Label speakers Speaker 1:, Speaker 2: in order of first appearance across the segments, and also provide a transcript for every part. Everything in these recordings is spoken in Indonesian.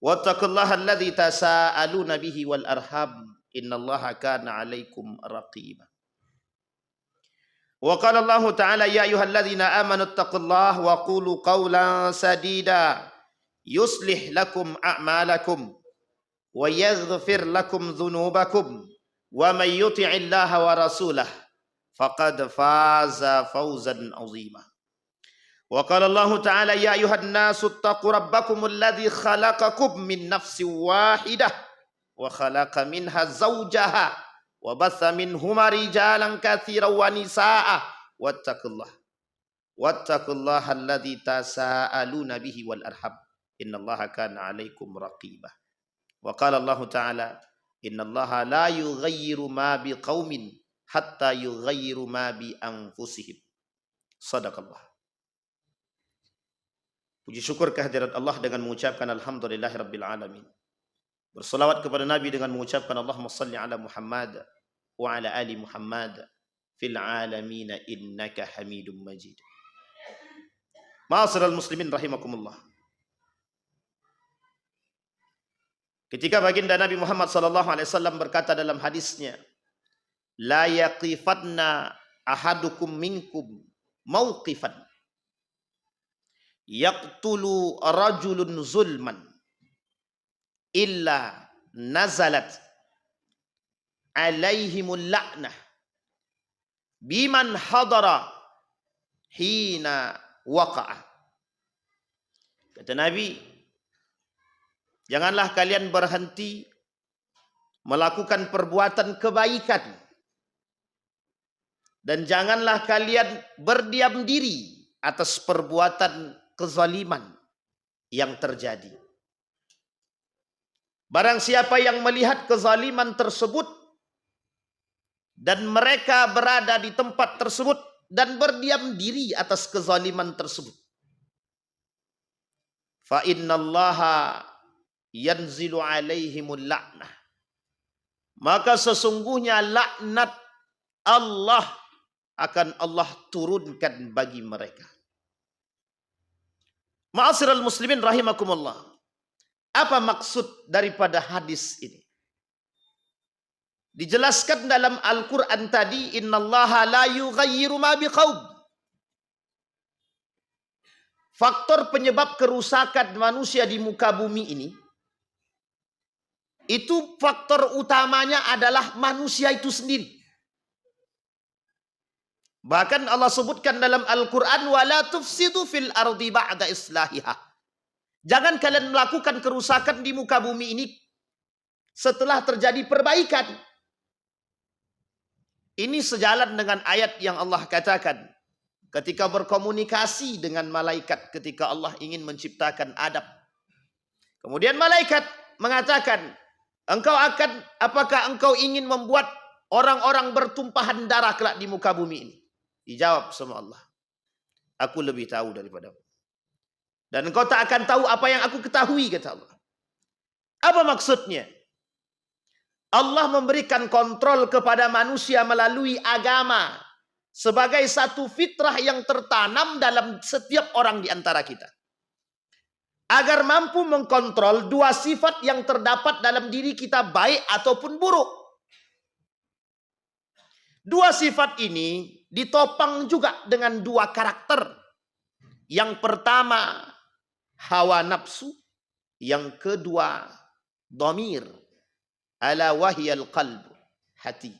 Speaker 1: wattaqullaha alladzi tasaaluna bihi wal arham innallaha kana 'alaikum raqiba. Wa qala Allah ta'ala ya ayyuhalladzina amanu taqullaha wa qulu qawlan sadida yuslih lakum a'malakum wa yaghfir lakum dhunubakum wa may yuti'illaha wa rasulahu faqad faza fawzan 'azima. Wa qala Allah ta'ala ya ayyuhan nasu taqu rabbakumul ladzi khalaqakum min nafsin wahidah wa khalaqa minha zawjaha wa batha minhuma rijalan katsiran wa nisaa wattaqullaha alladzi tasaaluna bihi wal arham innallaha kana 'alaikum raqiba. Wa qala Allah ta'ala innallaha la yughayyiru ma biqaumin hatta yughayyiru ma bi anfusihim. Shadaqallah. Puji syukur kehadirat Allah dengan mengucapkan alhamdulillahirabbil alamin. Berselawat kepada Nabi dengan mengucapkan Allahumma salli ala Muhammad wa ala ali Muhammad fil alamin innaka Hamidum Majid. Ma'asyiral muslimin rahimakumullah. Ketika baginda Nabi Muhammad sallallahu alaihi wasallam berkata dalam hadisnya, la yaqifanna ahadukum minkum mauqifan yaqtulu rajulun zulman illa nazalat alaihimul la'nah biman hadara hina waqa'a. Kata Nabi, janganlah kalian berhenti melakukan perbuatan kebaikan dan janganlah kalian berdiam diri atas perbuatan kezaliman yang terjadi. Barang siapa yang melihat kezaliman tersebut dan mereka berada di tempat tersebut dan berdiam diri atas kezaliman tersebut, fa innallaha yanzilu alaihimul la'nah, maka sesungguhnya laknat Allah akan Allah turunkan bagi mereka. Ma'asyiral muslimin rahimakumullah. Apa maksud daripada hadis ini? Dijelaskan dalam Al-Quran tadi, innallaha la yughayyiru ma biqaum. Faktor penyebab kerusakan manusia di muka bumi ini, itu faktor utamanya adalah manusia itu sendiri. Bahkan Allah sebutkan dalam Al-Quran, wala tufsidu fil ardi ba'da islahiha. Jangan kalian melakukan kerusakan di muka bumi ini setelah terjadi perbaikan. Ini sejalan dengan ayat yang Allah katakan ketika berkomunikasi dengan malaikat ketika Allah ingin menciptakan Adam. Kemudian malaikat mengatakan, apakah engkau ingin membuat orang-orang bertumpahan darah kelak di muka bumi ini? Dijawab sama Allah, aku lebih tahu daripadamu. Dan engkau tak akan tahu apa yang aku ketahui, kata Allah. Apa maksudnya? Allah memberikan kontrol kepada manusia melalui agama sebagai satu fitrah yang tertanam dalam setiap orang di antara kita. Agar mampu mengkontrol dua sifat yang terdapat dalam diri kita, baik ataupun buruk. Dua sifat ini ditopang juga dengan dua karakter. Yang pertama, hawa nafsu. Yang kedua, dhamir. Ala wahyal qalb, hati.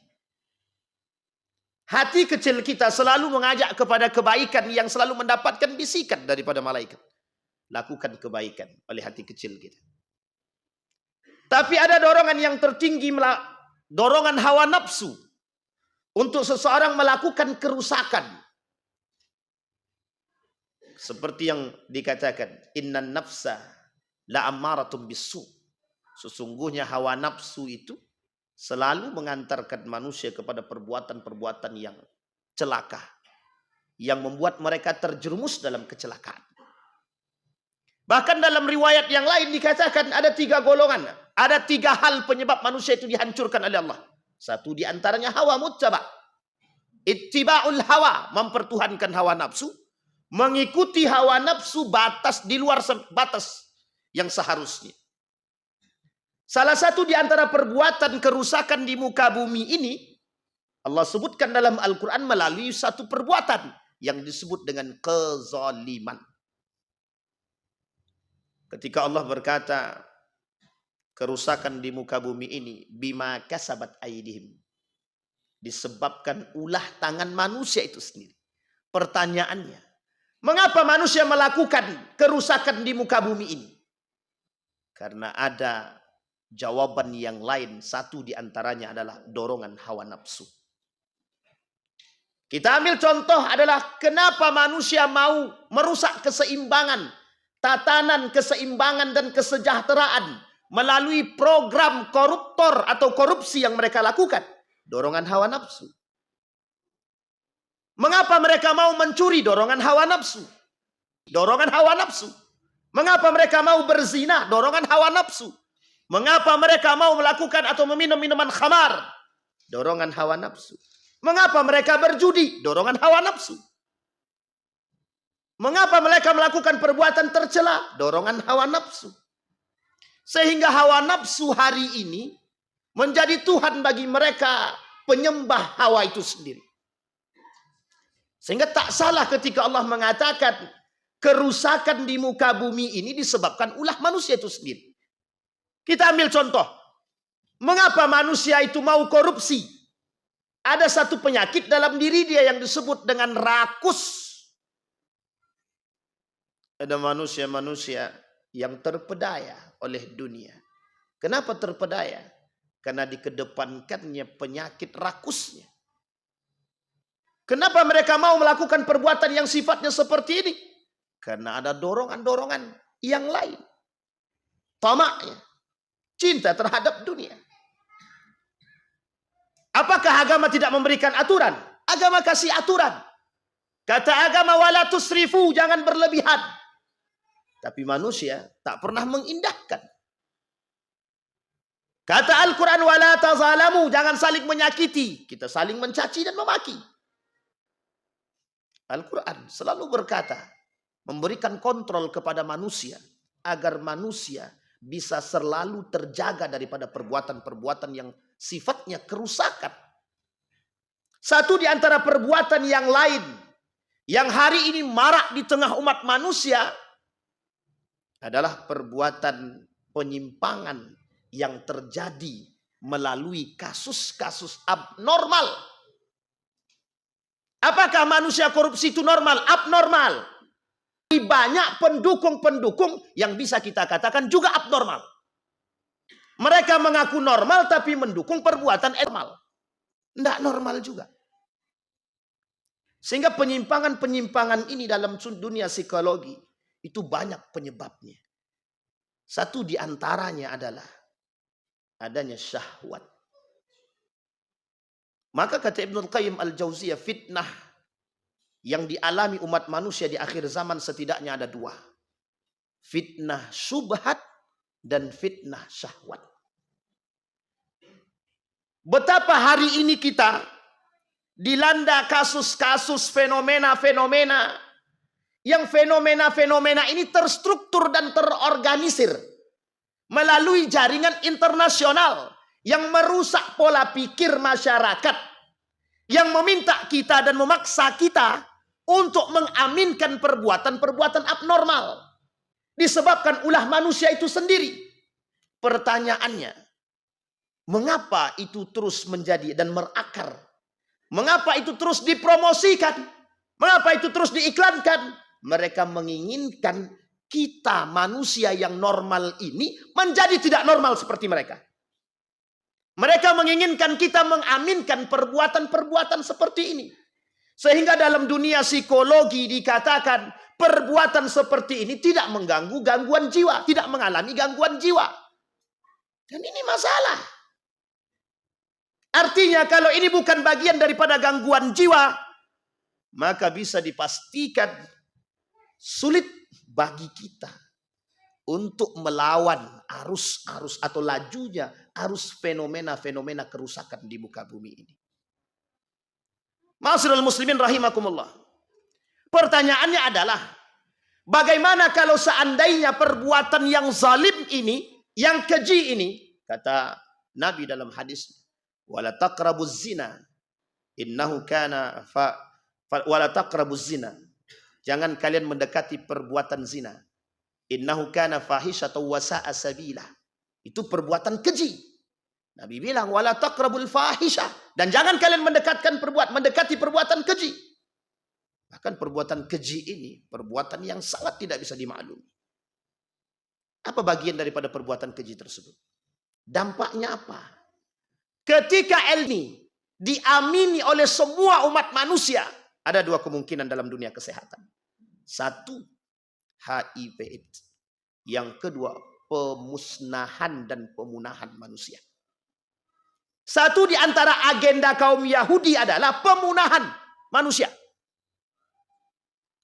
Speaker 1: Hati kecil kita selalu mengajak kepada kebaikan yang selalu mendapatkan bisikan daripada malaikat. Lakukan kebaikan oleh hati kecil kita. Tapi ada dorongan yang tertinggi, dorongan hawa nafsu. Untuk seseorang melakukan kerusakan. Seperti yang dikatakan, innan nafsa la'ammaratun bisu. Sesungguhnya hawa nafsu itu selalu mengantarkan manusia kepada perbuatan-perbuatan yang celaka. Yang membuat mereka terjerumus dalam kecelakaan. Bahkan dalam riwayat yang lain dikatakan ada 3 golongan. Ada 3 hal penyebab manusia itu dihancurkan oleh Allah. Satu di antaranya hawa muttaba. Ittiba'ul hawa, mempertuhankan hawa nafsu. Mengikuti hawa nafsu batas di luar batas. yang seharusnya. Salah satu di antara perbuatan kerusakan di muka bumi ini, Allah sebutkan dalam Al-Quran melalui satu perbuatan yang disebut dengan kezaliman. Ketika Allah berkata, kerusakan di muka bumi ini, bima kasabat aydihim, disebabkan ulah tangan manusia itu sendiri. Pertanyaannya, mengapa manusia melakukan kerusakan di muka bumi ini? Karena ada jawaban yang lain. Satu di antaranya adalah dorongan hawa nafsu. Kita ambil contoh adalah kenapa manusia mau merusak keseimbangan, tatanan keseimbangan dan kesejahteraan melalui program koruptor atau korupsi yang mereka lakukan. Dorongan hawa nafsu. Mengapa mereka mau mencuri? Dorongan hawa nafsu. Dorongan hawa nafsu. Mengapa mereka mau berzina? Dorongan hawa nafsu. Mengapa mereka mau melakukan atau meminum minuman khamar? Dorongan hawa nafsu. Mengapa mereka berjudi? Dorongan hawa nafsu. Mengapa mereka melakukan perbuatan tercela? Dorongan hawa nafsu. Sehingga hawa nafsu hari ini menjadi Tuhan bagi mereka, penyembah hawa itu sendiri. Sehingga tak salah ketika Allah mengatakan kerusakan di muka bumi ini disebabkan ulah manusia itu sendiri. Kita ambil contoh. Mengapa manusia itu mau korupsi? Ada satu penyakit dalam diri dia yang disebut dengan rakus. Ada manusia-manusia yang terpedaya oleh dunia. Kenapa terpedaya? Karena dikedepankannya penyakit rakusnya. Kenapa mereka mau melakukan perbuatan yang sifatnya seperti ini? Karena ada dorongan-dorongan yang lain. Tamaknya. Cinta terhadap dunia. Apakah agama tidak memberikan aturan? Agama kasih aturan. Kata agama wala tusrifu, jangan berlebihan. Tapi manusia tak pernah mengindahkan. Kata Al-Quran wala tazalamu, jangan saling menyakiti. Kita saling mencaci dan memaki. Al-Quran selalu berkata, memberikan kontrol kepada manusia agar manusia bisa selalu terjaga daripada perbuatan-perbuatan yang sifatnya kerusakan. Satu di antara perbuatan yang lain yang hari ini marak di tengah umat manusia adalah perbuatan penyimpangan yang terjadi melalui kasus-kasus abnormal. Apakah manusia korupsi itu normal? Abnormal. Banyak pendukung-pendukung yang bisa kita katakan juga abnormal. Mereka mengaku normal tapi mendukung perbuatan abnormal. Tidak normal juga. Sehingga penyimpangan-penyimpangan ini dalam dunia psikologi itu banyak penyebabnya. Satu di antaranya adalah adanya syahwat. Maka kata Ibnul Qayyim Al-Jauziyah, fitnah yang dialami umat manusia di akhir zaman setidaknya ada dua. Fitnah syubhat dan fitnah syahwat. Betapa hari ini kita dilanda kasus-kasus fenomena-fenomena yang fenomena-fenomena ini terstruktur dan terorganisir melalui jaringan internasional yang merusak pola pikir masyarakat, yang meminta kita dan memaksa kita untuk mengaminkan perbuatan-perbuatan abnormal disebabkan ulah manusia itu sendiri. Pertanyaannya, mengapa itu terus menjadi dan merakar? Mengapa itu terus dipromosikan? Mengapa itu terus diiklankan? Mereka menginginkan kita manusia yang normal ini menjadi tidak normal seperti mereka. Mereka menginginkan kita mengaminkan perbuatan-perbuatan seperti ini. Sehingga dalam dunia psikologi dikatakan perbuatan seperti ini tidak mengganggu gangguan jiwa. Tidak mengalami gangguan jiwa. Dan ini masalah. Artinya kalau ini bukan bagian daripada gangguan jiwa, maka bisa dipastikan sulit bagi kita untuk melawan arus-arus atau lajunya arus fenomena-fenomena kerusakan di muka bumi ini. Ma'asyiral muslimin rahimakumullah. Pertanyaannya adalah, Bagaimana kalau seandainya perbuatan yang zalim ini, yang keji ini, kata Nabi dalam hadis, wala taqrabuz zina innahu kana wala taqrabuz zina. Jangan kalian mendekati perbuatan zina. Innahu kana fahisyatan wa sa'a sabila. Itu perbuatan keji. Nabi bilang wala taqrabul fahisyah, dan jangan kalian mendekati perbuatan keji. Bahkan perbuatan keji ini perbuatan yang sangat tidak bisa dimaklumi. Apa bagian daripada perbuatan keji tersebut? Dampaknya apa? Ketika ini diamini oleh semua umat manusia, ada dua kemungkinan dalam dunia kesehatan. Satu, HIV/AIDS. Yang kedua, pemusnahan dan pemunahan manusia. Satu di antara agenda kaum Yahudi adalah pemunahan manusia.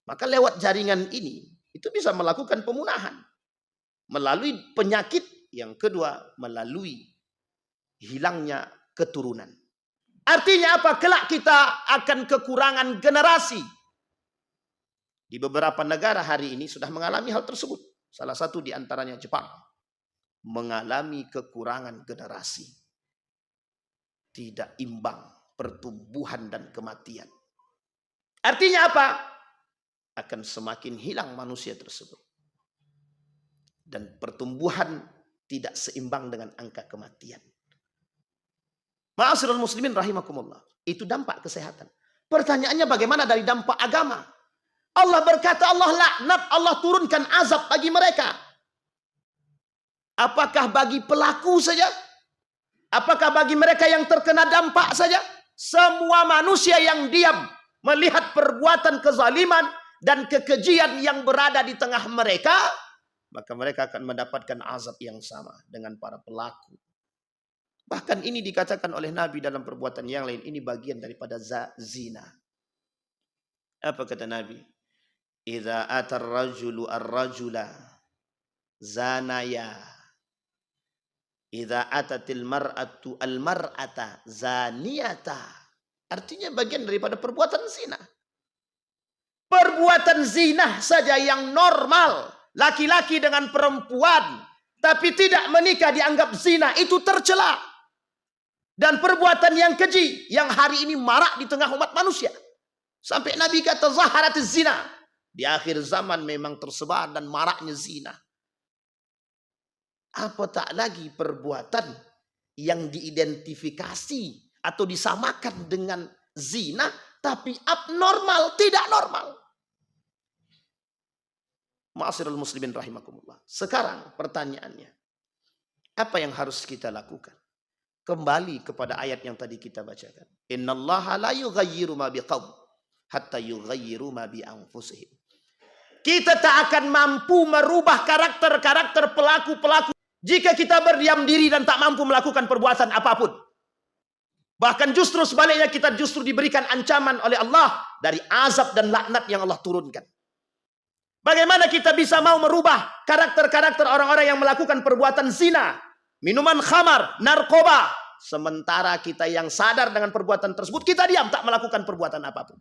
Speaker 1: Maka lewat jaringan ini, itu bisa melakukan pemunahan. Melalui penyakit. Yang kedua, melalui hilangnya keturunan. Artinya apa? Kelak kita akan kekurangan generasi. Di beberapa negara hari ini sudah mengalami hal tersebut. Salah satu di antaranya Jepang. Mengalami kekurangan generasi. Tidak imbang pertumbuhan dan kematian. Artinya apa? Akan semakin hilang manusia tersebut. Dan pertumbuhan tidak seimbang dengan angka kematian. Ma'asyiral muslimin rahimakumullah. Itu dampak kesehatan. Pertanyaannya bagaimana dari dampak agama? Allah berkata, Allah laknat, Allah turunkan azab bagi mereka. Apakah bagi pelaku saja? Apakah bagi mereka yang terkena dampak saja? Semua manusia yang diam melihat perbuatan kezaliman dan kekejian yang berada di tengah mereka, maka mereka akan mendapatkan azab yang sama dengan para pelaku. Bahkan ini dikatakan oleh Nabi dalam perbuatan yang lain. Ini bagian daripada zina. Apa kata Nabi? Idza atar rajulu ar-rajula zanaya. Idza atatil mar'atu al-mar'ata zaniyata. Artinya bagian daripada perbuatan zina. Perbuatan zina saja yang normal. Laki-laki dengan perempuan. Tapi tidak menikah dianggap zina. Itu tercela. Dan perbuatan yang keji yang hari ini marak di tengah umat manusia. Sampai Nabi kata zaharatiz zina. Di akhir zaman memang tersebar dan maraknya zina. Apa tak lagi perbuatan yang diidentifikasi atau disamakan dengan zina tapi abnormal, tidak normal. Ma'asyiral muslimin rahimakumullah. Sekarang pertanyaannya, apa yang harus kita lakukan? Kembali kepada ayat yang tadi kita bacakan. Innallaha la yughayyiru ma biqaum hatta yughayyiru ma bi anfusihim. Kita tak akan mampu merubah karakter-karakter pelaku-pelaku jika kita berdiam diri dan tak mampu melakukan perbuatan apapun. Bahkan justru sebaliknya, kita justru diberikan ancaman oleh Allah dari azab dan laknat yang Allah turunkan. Bagaimana kita bisa mau merubah karakter-karakter orang-orang yang melakukan perbuatan zina, minuman khamar, narkoba, sementara kita yang sadar dengan perbuatan tersebut, kita diam, tak melakukan perbuatan apapun.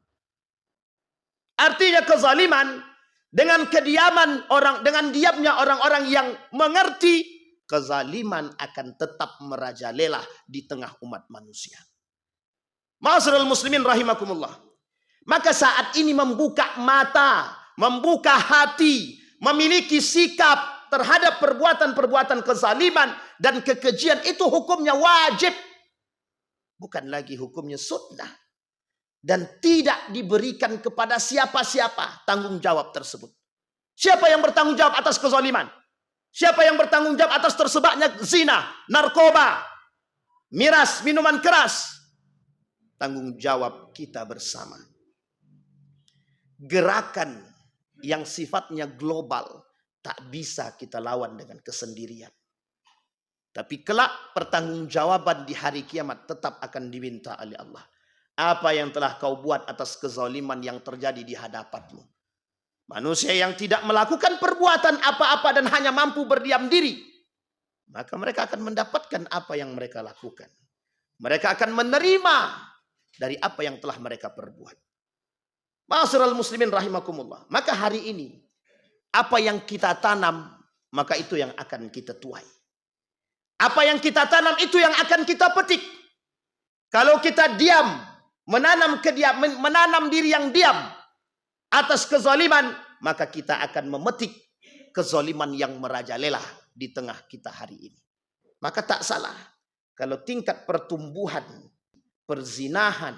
Speaker 1: Artinya kezaliman dengan kediaman orang, dengan diamnya orang-orang yang mengerti, kezaliman akan tetap merajalela di tengah umat manusia. Ma'asyiral muslimin rahimakumullah. Maka saat ini membuka mata, membuka hati, memiliki sikap terhadap perbuatan-perbuatan kezaliman dan kekejian, itu hukumnya wajib. Bukan lagi hukumnya sunnah. Dan tidak diberikan kepada siapa-siapa tanggung jawab tersebut. Siapa yang bertanggung jawab atas kezaliman? Siapa yang bertanggung jawab atas tersebarnya zina, narkoba, miras, minuman keras? Tanggung jawab kita bersama. Gerakan yang sifatnya global tak bisa kita lawan dengan kesendirian. Tapi kelak pertanggungjawaban di hari kiamat tetap akan diminta oleh Allah. Apa yang telah kau buat atas kezaliman yang terjadi di hadapanmu? Manusia yang tidak melakukan perbuatan apa-apa dan hanya mampu berdiam diri, maka mereka akan mendapatkan apa yang mereka lakukan. Mereka akan menerima dari apa yang telah mereka perbuat. Ma'asyiral muslimin rahimakumullah. Maka hari ini apa yang kita tanam, maka itu yang akan kita tuai. Apa yang kita tanam, itu yang akan kita petik. Kalau kita diam, menanam diri yang diam atas kezaliman, maka kita akan memetik kezaliman yang merajalela di tengah kita hari ini. Maka tak salah kalau tingkat pertumbuhan, perzinahan,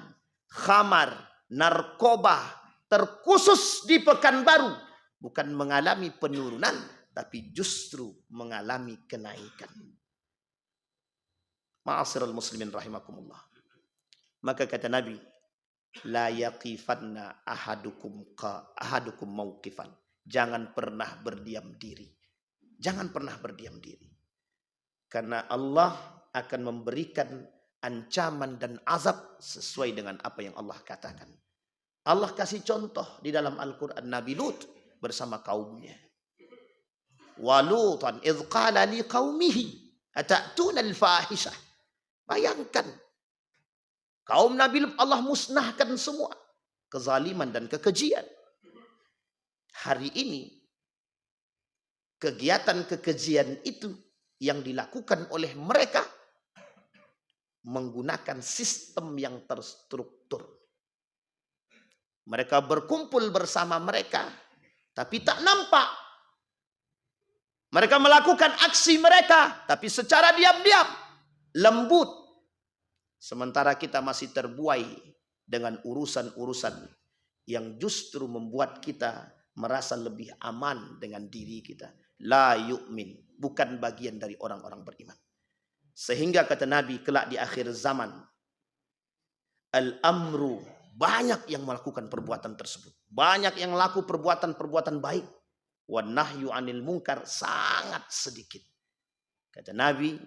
Speaker 1: khamar, narkoba, terkhusus di Pekanbaru, bukan mengalami penurunan, tapi justru mengalami kenaikan. Ma'asyiral muslimin rahimakumullah. Maka kata Nabi, la yaqifanna ahadukum mauqifan. Jangan pernah berdiam diri. Jangan pernah berdiam diri. Karena Allah akan memberikan ancaman dan azab sesuai dengan apa yang Allah katakan. Allah kasih contoh di dalam Al-Quran Nabi Lut bersama kaumnya. Wa Lutan idh qala li qaumihi atatuna al-fahishah. Bayangkan, kaum Nabi Lut Allah musnahkan semua kezaliman dan kekejian. Hari ini kegiatan-kekejian itu yang dilakukan oleh mereka menggunakan sistem yang terstruktur. Mereka berkumpul bersama mereka, tapi tak nampak. Mereka melakukan aksi mereka, tapi secara diam-diam, lembut. Sementara kita masih terbuai dengan urusan-urusan yang justru membuat kita merasa lebih aman dengan diri kita. La yu'min, bukan bagian dari orang-orang beriman. Sehingga kata Nabi, kelak di akhir zaman, al-amru, banyak yang melakukan perbuatan tersebut. Banyak yang laku perbuatan-perbuatan baik. Wan nahyu anil munkar, sangat sedikit. Kata Nabi,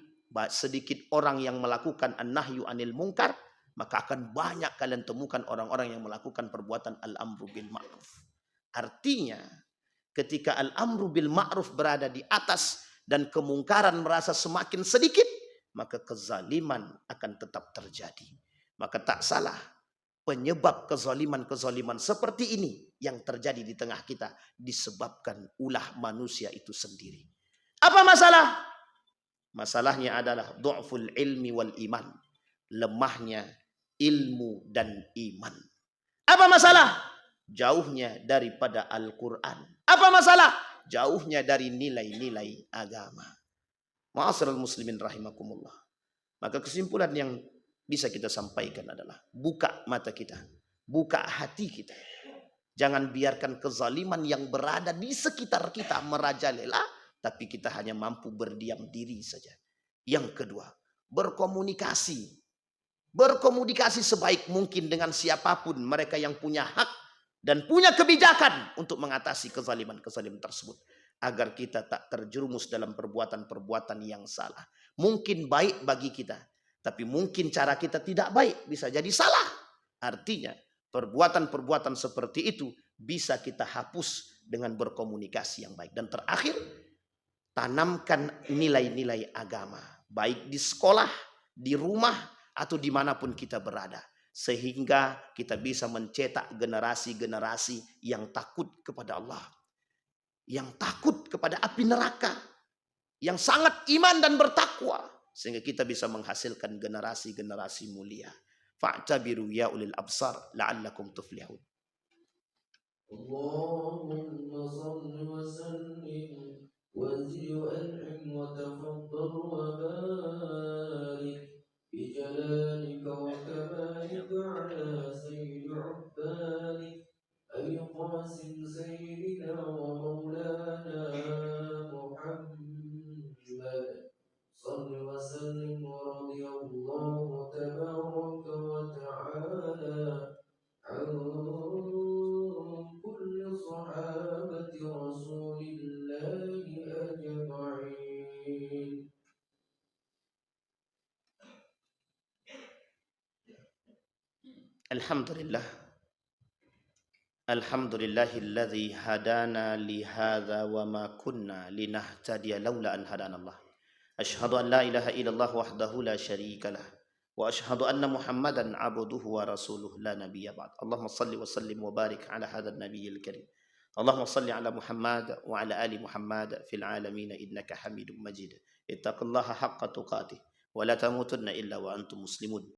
Speaker 1: sedikit orang yang melakukan an-nahyu anil munkar, maka akan banyak kalian temukan orang-orang yang melakukan perbuatan al-amru bil ma'ruf. Artinya, ketika al-amru bil ma'ruf berada di atas dan kemungkaran merasa semakin sedikit, maka kezaliman akan tetap terjadi. Maka tak salah, penyebab kezaliman-kezaliman seperti ini yang terjadi di tengah kita disebabkan ulah manusia itu sendiri. Apa masalah? Masalahnya adalah du'ful ilmi wal iman. Lemahnya ilmu dan iman. Apa masalah? Jauhnya daripada Al-Quran. Apa masalah? Jauhnya dari nilai-nilai agama. Ma'asyiral muslimin rahimakumullah. Maka kesimpulan yang bisa kita sampaikan adalah buka mata kita, buka hati kita. Jangan biarkan kezaliman yang berada di sekitar kita merajalela, tapi kita hanya mampu berdiam diri saja. Yang kedua, berkomunikasi. Berkomunikasi sebaik mungkin dengan siapapun mereka yang punya hak dan punya kebijakan untuk mengatasi kezaliman-kezaliman tersebut. Agar kita tak terjerumus dalam perbuatan-perbuatan yang salah. Mungkin baik bagi kita, tapi mungkin cara kita tidak baik, bisa jadi salah. Artinya, perbuatan-perbuatan seperti itu bisa kita hapus dengan berkomunikasi yang baik. Dan terakhir, tanamkan nilai-nilai agama. Baik di sekolah, di rumah, atau dimanapun kita berada. Sehingga kita bisa mencetak generasi-generasi yang takut kepada Allah. Yang takut kepada api neraka. Yang sangat iman dan bertakwa. Sehingga kita bisa menghasilkan generasi-generasi mulia. Fa'tabiru ya ulil absar la'allakum tuflihun.
Speaker 2: Allahumma salli wa sallim wa zid wa an'im wa tafaddal wa barik bi jalalika wa kamalika ala sayyidi ubbalik ay qasim sayyidina wa maulana Muhammad. صل وسلم ورضي الله تبارك وتعالى عن كل صحابة رسول الله أجمعين.
Speaker 1: Alhamdulillah. Alhamdulillahilladzi hadana li hadza wa ma kunna linahtadiya laula an hadanallah. Asyhadu an la ilaha illallah wahdahu la syarika lah. Wa asyhadu anna Muhammadan abduhu wa rasuluh la nabiyya ba'd. Allahumma salli wa sallim wa barik ala hadzal nabiyil karim. Allahumma salli ala Muhammad wa ala ali Muhammad fil alamin innaka Hamidum Majid. Ittaqullaha haqqa tuqatih wa la tamutunna illa wa antum muslimun.